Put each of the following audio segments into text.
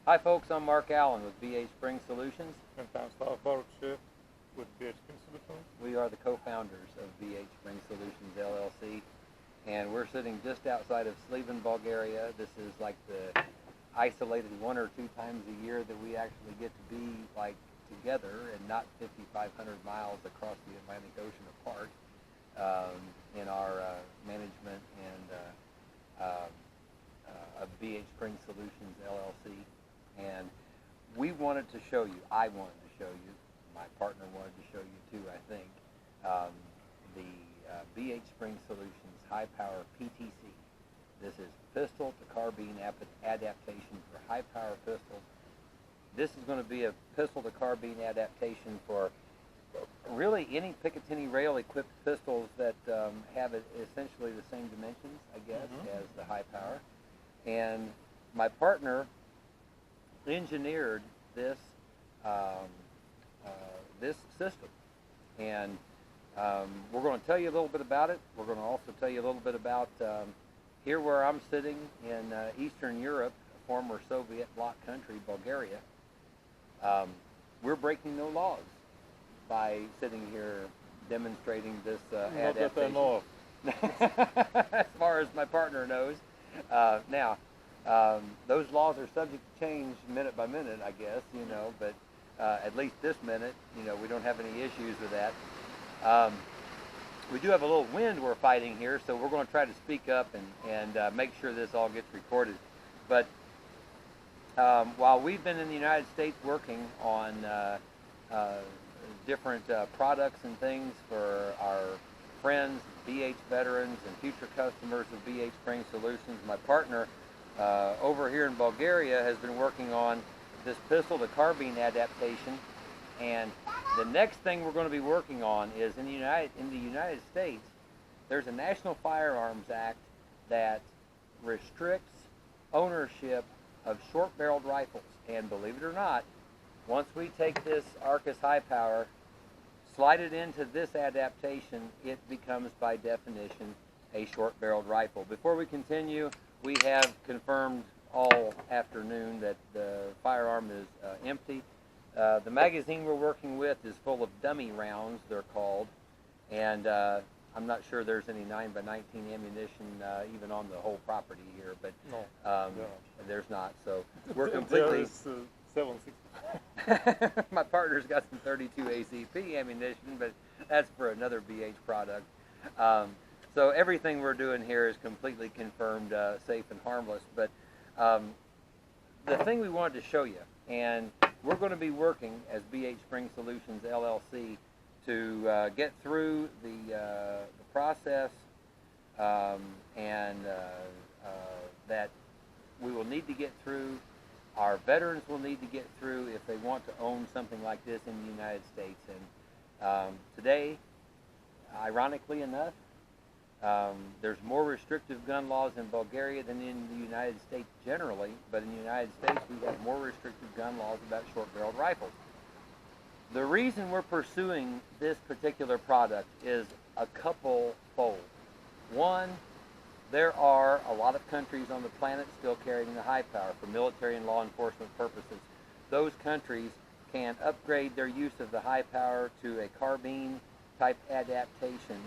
Hi folks, I'm Mark Allen with BH Spring Solutions. And Stanislav Baruch with BH Spring Solutions. We are the co-founders of BH Spring Solutions LLC, and we're sitting just outside of Sleven, Bulgaria. This is like the isolated 1 or 2 times a year that we actually get to be like together and not 5,500 miles across the Atlantic Ocean apart in our management and of BH Spring Solutions LLC. And we wanted to show you, I wanted to show you, my partner wanted to show you too, I think, the BH Spring Solutions High Power PTC. This is pistol to carbine adaptation for high power pistols. This is going to be a pistol to carbine adaptation for really any Picatinny rail equipped pistols that have essentially the same dimensions, I guess, as the high power. And my partner engineered this this system, and we're going to tell you a little bit about it. We're going to also tell you a little bit about here where I'm sitting in Eastern Europe, a former Soviet bloc country, Bulgaria. We're breaking no laws by sitting here demonstrating this adaptation. Not that I know of. As far as my partner knows. Now, those laws are subject to change minute by minute, I guess, you know, but at least this minute, you know, we don't have any issues with that. We do have a little wind we're fighting here, so we're going to try to speak up and make sure this all gets recorded. But while we've been in the United States working on different products and things for our friends, BH veterans, and future customers of BH Spring Solutions, my partner over here in Bulgaria has been working on this pistol to carbine adaptation, and the next thing we're going to be working on is in the United States, there's a National Firearms Act that restricts ownership of short-barreled rifles, and believe it or not, once we take this Arcus High Power, slide it into this adaptation, it becomes by definition a short-barreled rifle. Before we continue, we have confirmed all afternoon that the firearm is empty. The magazine we're working with is full of dummy rounds, they're called, and I'm not sure there's any 9x19 ammunition even on the whole property here, but there's not. So we're completely. There is 7.62. My partner's got some 32 ACP ammunition, but that's for another BH product. So everything we're doing here is completely confirmed safe and harmless. But the thing we wanted to show you, and we're going to be working as BH Spring Solutions LLC to get through the process and that we will need to get through. Our veterans will need to get through if they want to own something like this in the United States. And today, ironically enough, there's more restrictive gun laws in Bulgaria than in the United States generally, but in the United States we have more restrictive gun laws about short-barreled rifles. The reason we're pursuing this particular product is a couple-fold. One, there are a lot of countries on the planet still carrying the high power for military and law enforcement purposes. Those countries can upgrade their use of the high power to a carbine type adaptation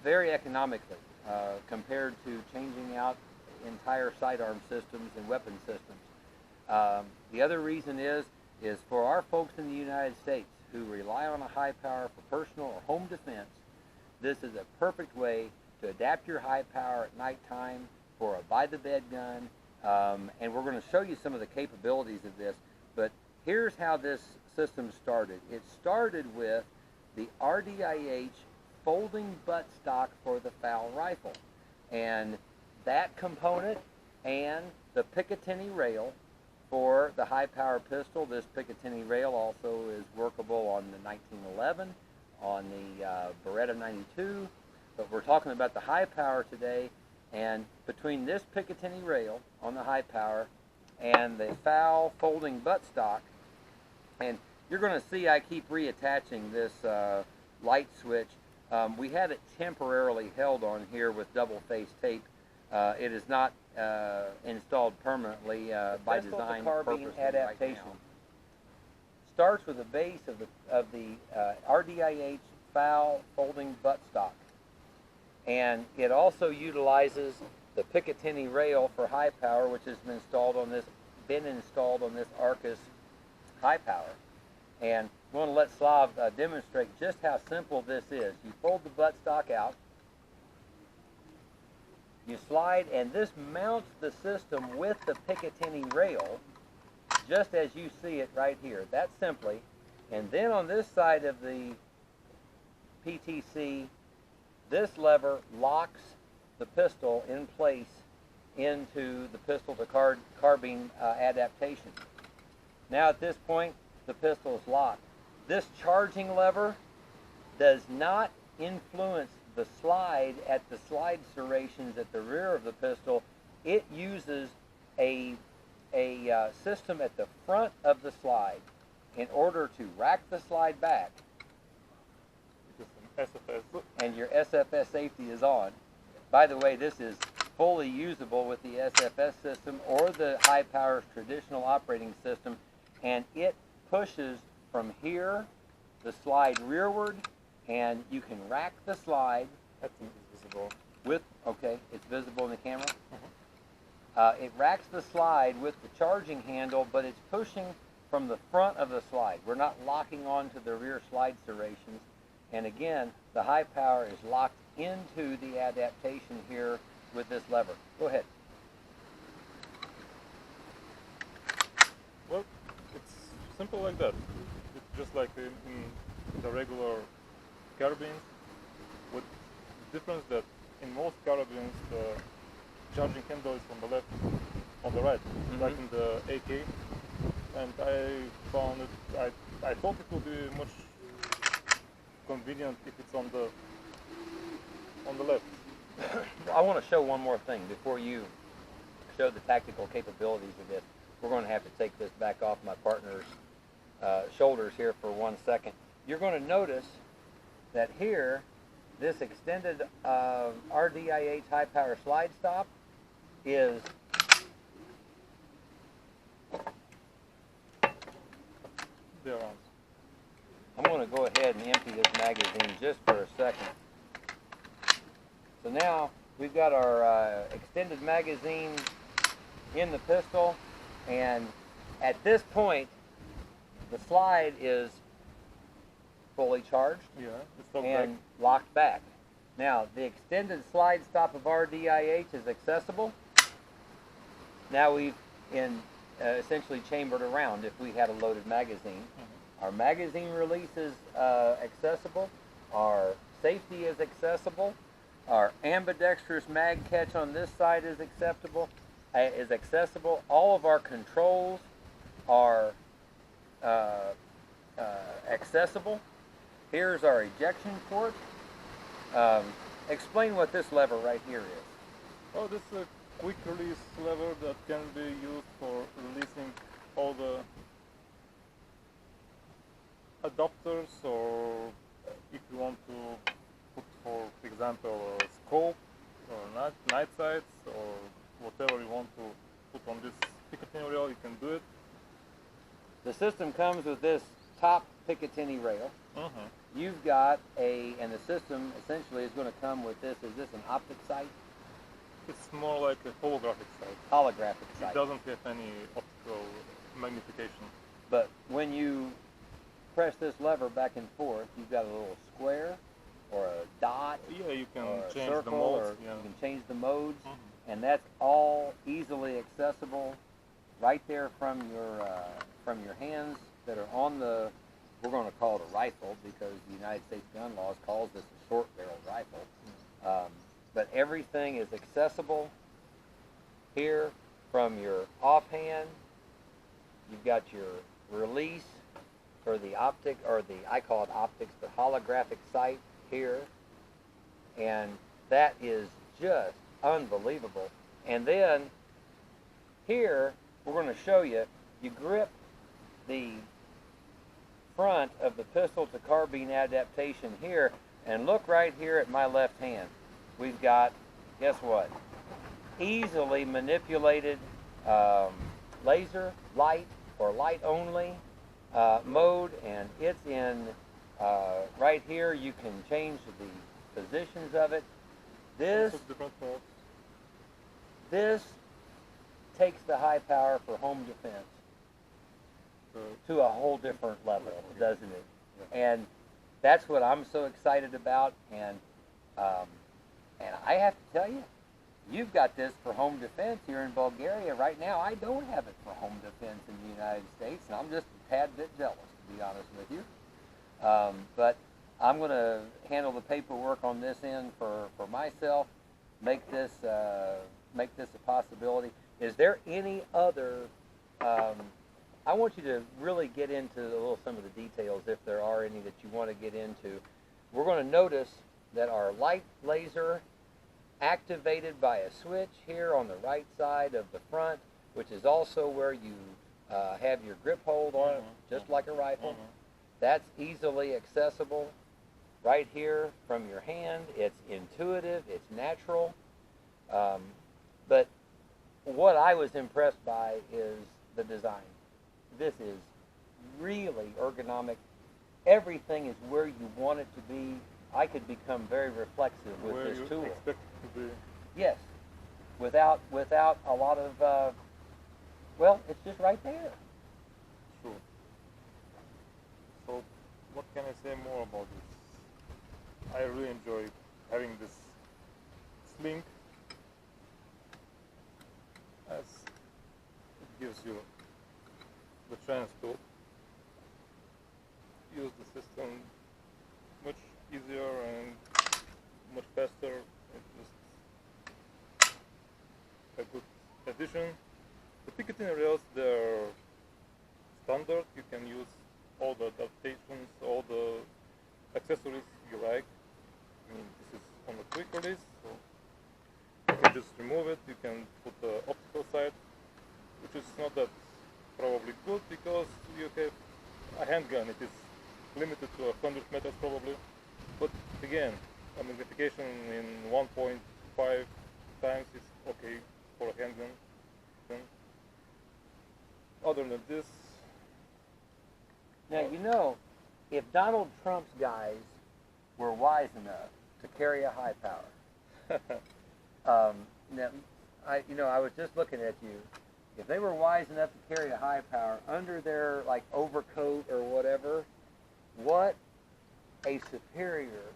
very economically compared to changing out entire sidearm systems and weapon systems. The other reason is for our folks in the United States who rely on a high power for personal or home defense, this is a perfect way to adapt your high power at nighttime for a by-the-bed gun, and we're going to show you some of the capabilities of this. But here's how this system started. It started with the RDIH folding buttstock for the FAL rifle, and that component and the Picatinny rail for the high-power pistol. This Picatinny rail also is workable on the 1911, on the Beretta 92. But we're talking about the high power today, and between this Picatinny rail on the high power and the FAL folding buttstock, and you're going to see I keep reattaching this light switch. We had it temporarily held on here with double-face tape It is not installed permanently by design carbine adaptation. Right, starts with the base of the RDIH foul folding buttstock, and it also utilizes the Picatinny rail for high power, which has been installed on this Arcus high power. And I want to let Slav demonstrate just how simple this is. You fold the buttstock out, you slide, and this mounts the system with the Picatinny rail, just as you see it right here. That simply. And then on this side of the PTC, this lever locks the pistol in place into the pistol to carbine adaptation. Now at this point, the pistol is locked. This charging lever does not influence the slide at the slide serrations at the rear of the pistol. It uses a system at the front of the slide in order to rack the slide back. SFS. And your SFS safety is on. By the way, this is fully usable with the SFS system or the high power traditional operating system, and it pushes from here the slide rearward, and you can rack the slide. That's visible. It's visible in the camera. It racks the slide with the charging handle, but it's pushing from the front of the slide. We're not locking onto the rear slide serrations. And again, the high power is locked into the adaptation here with this lever. Go ahead. Well, it's simple like that. It's just like in the regular carabines, with the difference that in most carabines the charging handle is on the left, on the right, like in the AK. And I found it, I thought it would be much convenient if it's on the left. I want to show one more thing before you show the tactical capabilities of this. We're going to have to take this back off my partner's shoulders here for 1 second. You're going to notice that here, this extended RDIH high power slide stop is there. I'm going to go ahead and empty this magazine just for a second. So now we've got our extended magazine in the pistol, and at this point the slide is fully charged and locked back. Now the extended slide stop of RDIH is accessible. Now we've essentially chambered around if we had a loaded magazine. Our magazine release is accessible. Our safety is accessible. Our ambidextrous mag catch on this side is accessible. All of our controls are accessible. Here's our ejection port. Explain what this lever right here is. Oh, this is a quick release lever that can be used for releasing all the adapters, or if you want to put, for example, a scope or night sights or whatever you want to put on this Picatinny rail, you can do it. The system comes with this top Picatinny rail. You've got and the system essentially is going to come with this. Is this an optic sight? It's more like a holographic sight. Holographic sight. It doesn't have any optical magnification. But when you press this lever back and forth, you've got a little square or a dot. Yeah, you can change circle, the modes. You can change the modes, and that's all easily accessible right there from your hands that are on the. We're going to call it a rifle because the United States gun laws calls this a short barrel rifle. But everything is accessible here from your offhand. You've got your release for the optic, or I call it optics, but holographic sight here. And that is just unbelievable. And then here, we're going to show you, you grip the front of the pistol to carbine adaptation here, and look right here at my left hand. We've got, guess what? easily manipulated um, laser, light, or light only mode, and it's in right here. You can change the positions of it. This different modes. this takes the high power for home defense to a whole different level, doesn't it? Yeah. And that's what I'm so excited about. And I have to tell you, you've got this for home defense here in Bulgaria. Right now, I don't have it for home defense in the United States, and I'm just a tad bit jealous, to be honest with you. But I'm going to handle the paperwork on this end for myself, make this a possibility. Is there any other, I want you to really get into some of the details, if there are any that you want to get into. We're going to notice that our light laser activated by a switch here on the right side of the front, which is also where you have your grip hold on it, just like a rifle. That's easily accessible right here from your hand. It's intuitive, it's natural. But what I was impressed by is the design. This is really ergonomic. Everything is where you want it to be. I could become very reflexive with where this you tool. Expect it to be. Yes, without a lot of, well, it's just right there. Sure. So, what can I say more about this? I really enjoy having this sling, as it gives you the chance to use the system much easier and much faster. It's just a good addition. The picketing rails, they're standard. You can use all the adaptations, all the accessories you like. I mean, this is on a quick release, so you can just remove it. You can put the optical side, which is not that probably good because you have a handgun. It is limited to 100 meters probably. But again, a magnification in 1.5 times is okay for a handgun. Other than this, now, you know, if Donald Trump's guys were wise enough to carry a high power, now, I was just looking at you. If they were wise enough to carry a high power under their like overcoat or whatever, what a superior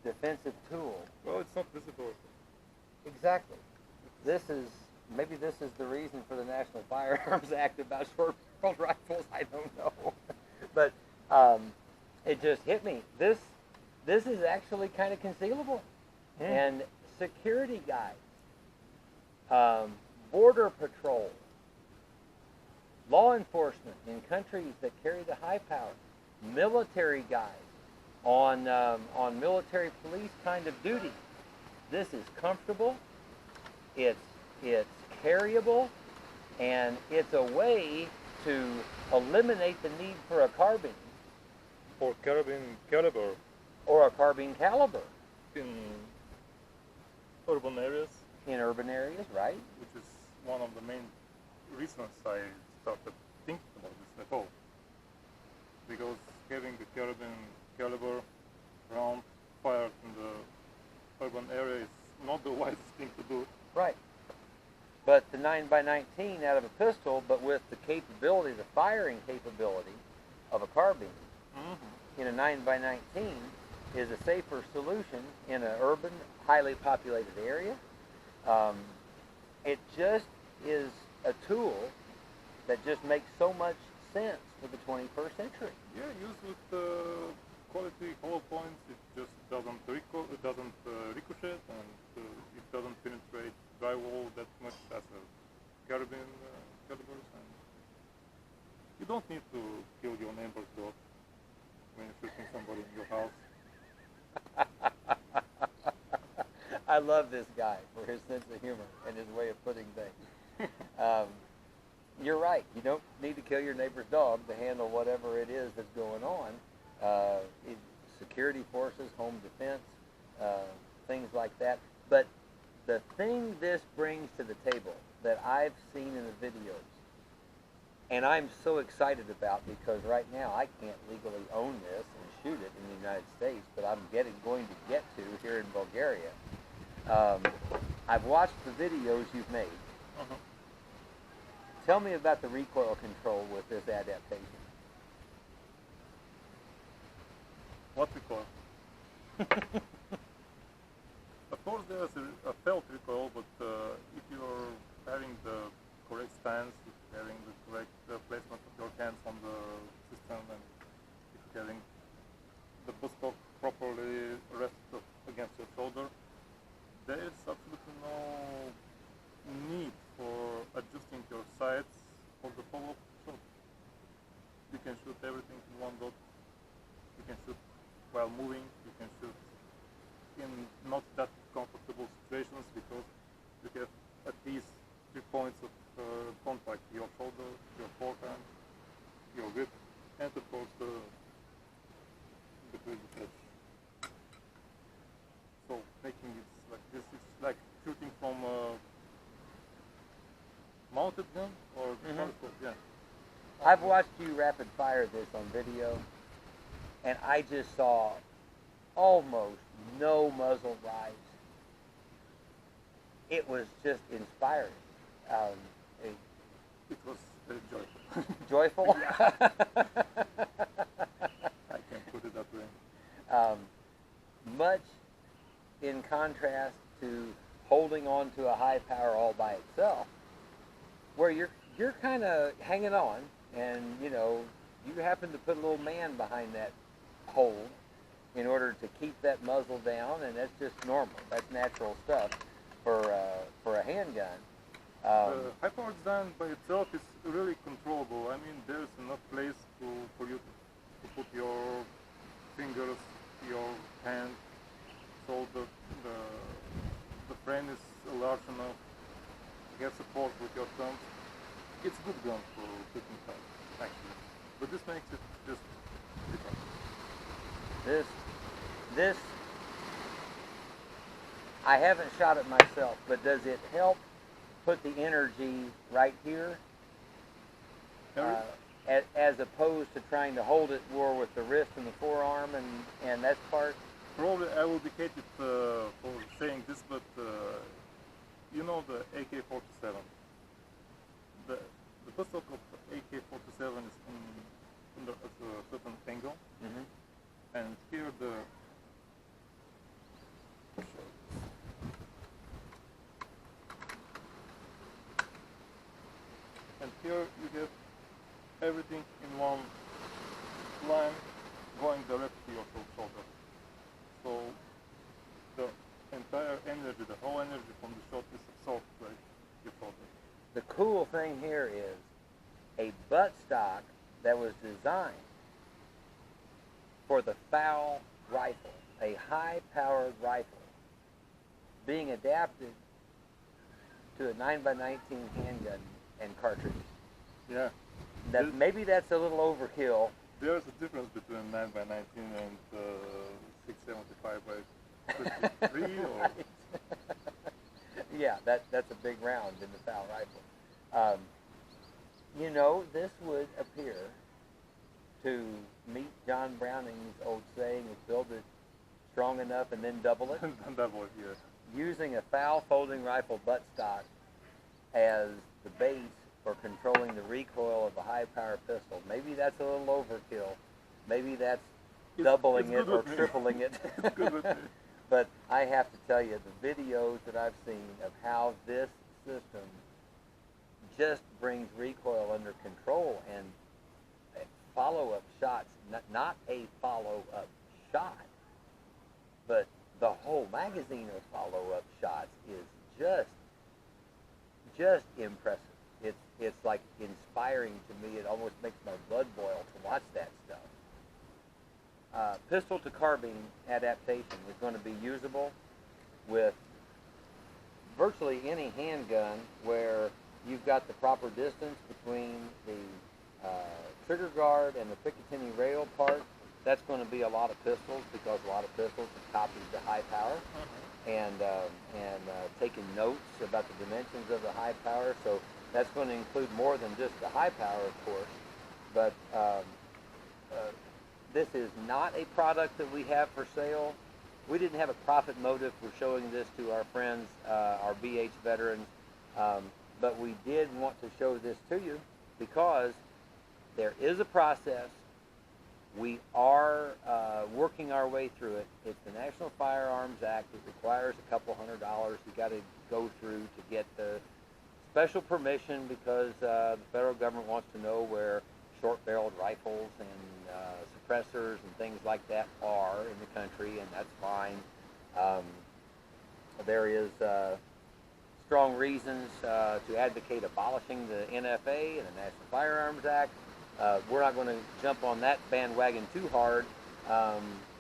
defensive tool. well, it's not visible. Exactly. Maybe this is the reason for the National Firearms Act about short-barreled rifles. I don't know, but it just hit me. This is actually kind of concealable, and security guys, border patrol, law enforcement in countries that carry the high power, military guys on military police kind of duty. This is comfortable. It's carryable, and it's a way to eliminate the need for a carbine Or carabine caliber or a carbine caliber in urban areas, right? which is one of the main reasons I started thinking about this at all. Because having the carabine caliber round fired in the urban area is not the wisest thing to do. Right. But the 9x19 out of a pistol, but with the capability, the firing capability of a carbine in a 9x19 is a safer solution in an urban, highly populated area. It just is a tool that just makes so much sense for the 21st century. Yeah, used with quality hollow points, it just doesn't ricochet, and it doesn't penetrate drywall that much as a carabine calibers. And you don't need to kill your neighbor's dog when you're shooting somebody in your house. I love this guy for his sense of humor and his way of putting things. You're right. You don't need to kill your neighbor's dog to handle whatever it is that's going on. Security forces, home defense, things like that. But the thing this brings to the table that I've seen in the videos, and I'm so excited about, because right now I can't legally own this and shoot it in the United States, but I'm going to get to here in Bulgaria. I've watched the videos you've made. Uh-huh. Tell me about the recoil control with this adaptation. What recoil? Of course, there's a felt recoil, but if you're having the correct stance, if you're having the correct placement of your hands on the system, and if you're having the buttstock properly rested against your shoulder, there is absolutely no need for adjusting your sights for the follow-up shot. You can shoot everything in one dot. You can shoot while moving. You can shoot in not that comfortable situations, because you have at least 3 points of contact: your shoulder, your forehand, your grip, and of course the previous edge. So making it like this is like shooting from a mounted gun or yeah. I've watched you rapid fire this on video, and I just saw almost no muzzle rise. It was just inspiring. It was very joyful. Joyful? I can put it that way. Much in contrast to holding on to a high power all by itself, where you're kind of hanging on, and you happen to put a little man behind that hold in order to keep that muzzle down, and that's just normal. That's natural stuff for a handgun. The high power design by itself is really controllable. I mean, there's enough place for you to put your fingers, your hand, so the frame is large enough to get support with your thumbs. It's a good gun for shooting time, actually. But this makes it just different. This, I haven't shot it myself, but does it help put the energy right here, as opposed to trying to hold it more with the wrist and the forearm and that part? Probably I will be hated for saying this, but you know the AK-47. The buttstock of the AK-47 is at a certain angle, and here here you have everything in one line going directly to your shoulder. So the entire energy, the whole energy from the shot is absorbed by your shoulder. The cool thing here is a buttstock that was designed for the FOW rifle, a high-powered rifle, being adapted to a 9x19 handgun and cartridge. Yeah. Maybe that's a little overkill. There's a difference between 9x19 and 675 by 53 or... Right. Yeah, that's a big round in the FOW rifle. This would appear to meet John Browning's old saying of build it strong enough and then double it. Double it, yes. Using a FOW folding rifle buttstock as the base for controlling the recoil of a high-power pistol. Maybe that's a little overkill. Maybe that's doubling it or tripling it. It's good with me. But I have to tell you, the videos that I've seen of how this system just brings recoil under control, and follow-up shots, not a follow-up shot, but the whole magazine of follow-up shots is just impressive. It's like inspiring to me. It almost makes my blood boil to watch that stuff. Pistol to carbine adaptation is going to be usable with virtually any handgun where you've got the proper distance between the trigger guard and the Picatinny rail part. That's going to be a lot of pistols, because a lot of pistols have copied the high power. taking notes about the dimensions of the high power. So that's going to include more than just the high power, of course. But this is not a product that we have for sale. We didn't have a profit motive for showing this to our friends, our BH veterans, but we did want to show this to you because there is a process. We are working our way through it. It's the National Firearms Act. It requires a couple $100 you got to go through to get the special permission because the federal government wants to know where short-barreled rifles and suppressors and things like that are in the country, and that's fine. There is strong reasons to advocate abolishing the NFA and the National Firearms Act. We're not going to jump on that bandwagon too hard,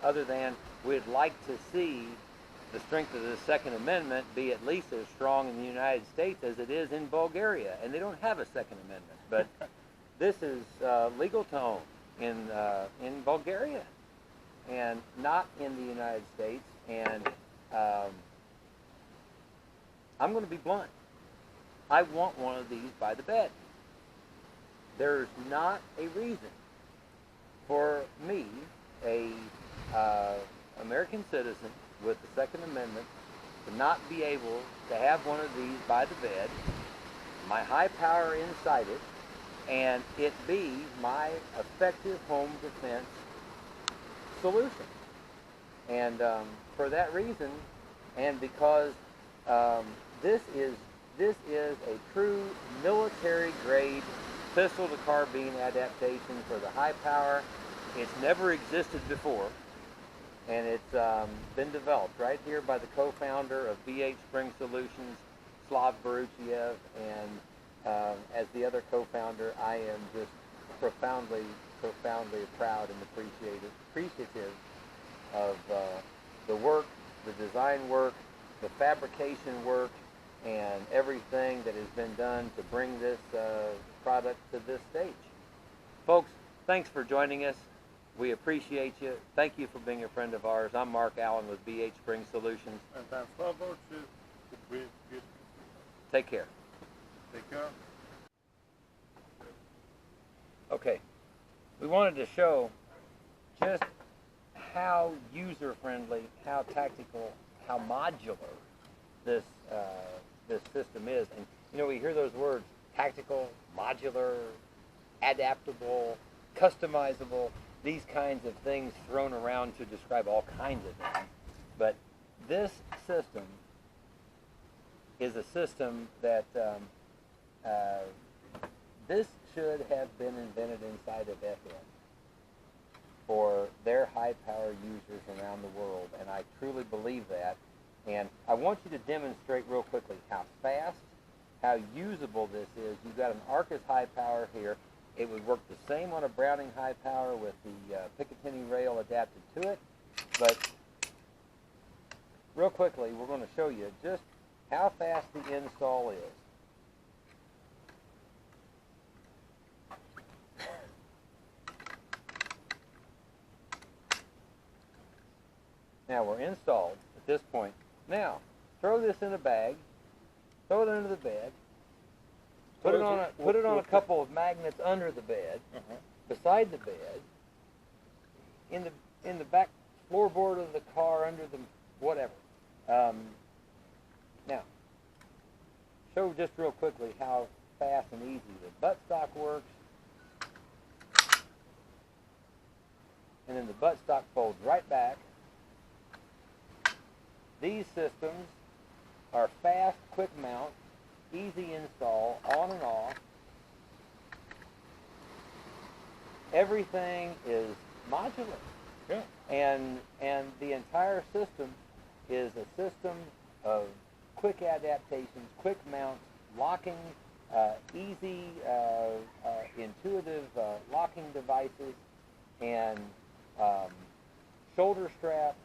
other than we'd like to see the strength of the Second Amendment be at least as strong in the United States as it is in Bulgaria, and they don't have a Second Amendment. But this is legal to own in Bulgaria and not in the United States. And I'm going to be blunt. I want one of these by the bed. There's not a reason for me, a American citizen with the Second Amendment, to not be able to have one of these by the bed, my high power inside it, and it be my effective home defense solution. And for that reason, and because this is a true military-grade pistol-to-carbine adaptation for the high power. It's never existed before, and it's been developed right here by the co-founder of BH Spring Solutions, Slav Baruchiev, and as the other co-founder, I am just profoundly proud and appreciative of the work, the design work, the fabrication work, and everything that has been done to bring this product to this stage. Folks, thanks for joining us. We appreciate you. Thank you for being a friend of ours. I'm Mark Allen with BH Spring Solutions. And I'm Slav Baruchiev with BH. Take care. Take care. Okay, we wanted to show just how user-friendly, how tactical, how modular this system is. And you know, we hear those words: tactical, modular, adaptable, customizable. These kinds of things thrown around to describe all kinds of things. But this system is a system that this should have been invented inside of FN for their high-power users around the world, and I truly believe that. And I want you to demonstrate real quickly how fast, how usable this is. You've got an Arcus high power here. It would work the same on a Browning high power with the Picatinny rail adapted to it. But real quickly, we're going to show you just how fast the install is. Now we're installed at this point. Now, throw this in a bag, throw it under the bed, put it on a couple of magnets under the bed, beside the bed, in the back floorboard of the car, under the whatever. Now, show just real quickly how fast and easy the buttstock works, and then the buttstock folds right back. These systems are fast, quick mount, easy install, on and off. Everything is modular. Yeah. And the entire system is a system of quick adaptations, quick mounts, locking, easy, intuitive locking devices, and shoulder strap.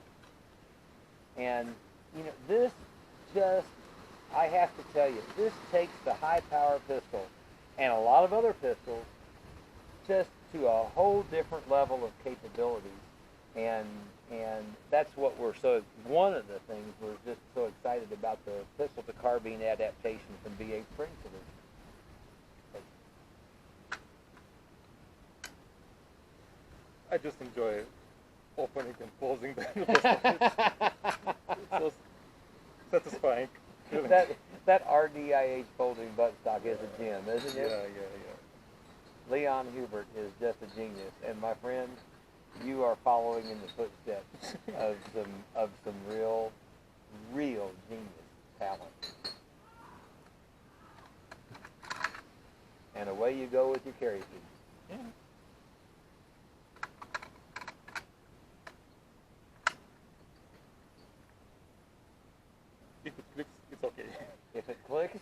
And, you know, this just, I have to tell you, this takes the high-power pistol and a lot of other pistols just to a whole different level of capabilities. And And that's what one of the things we're just so excited about, the pistol to carbine adaptation from V8 Spring Solutions. I just enjoy opening and closing the pistol. It's so satisfying. That RDIH folding buttstock is a gem, isn't it? Yeah. Leon Hubert is just a genius, and my friend, you are following in the footsteps of some real genius talent. And away you go with your carry feed. Yeah. If it clicks, it's okay. If it clicks,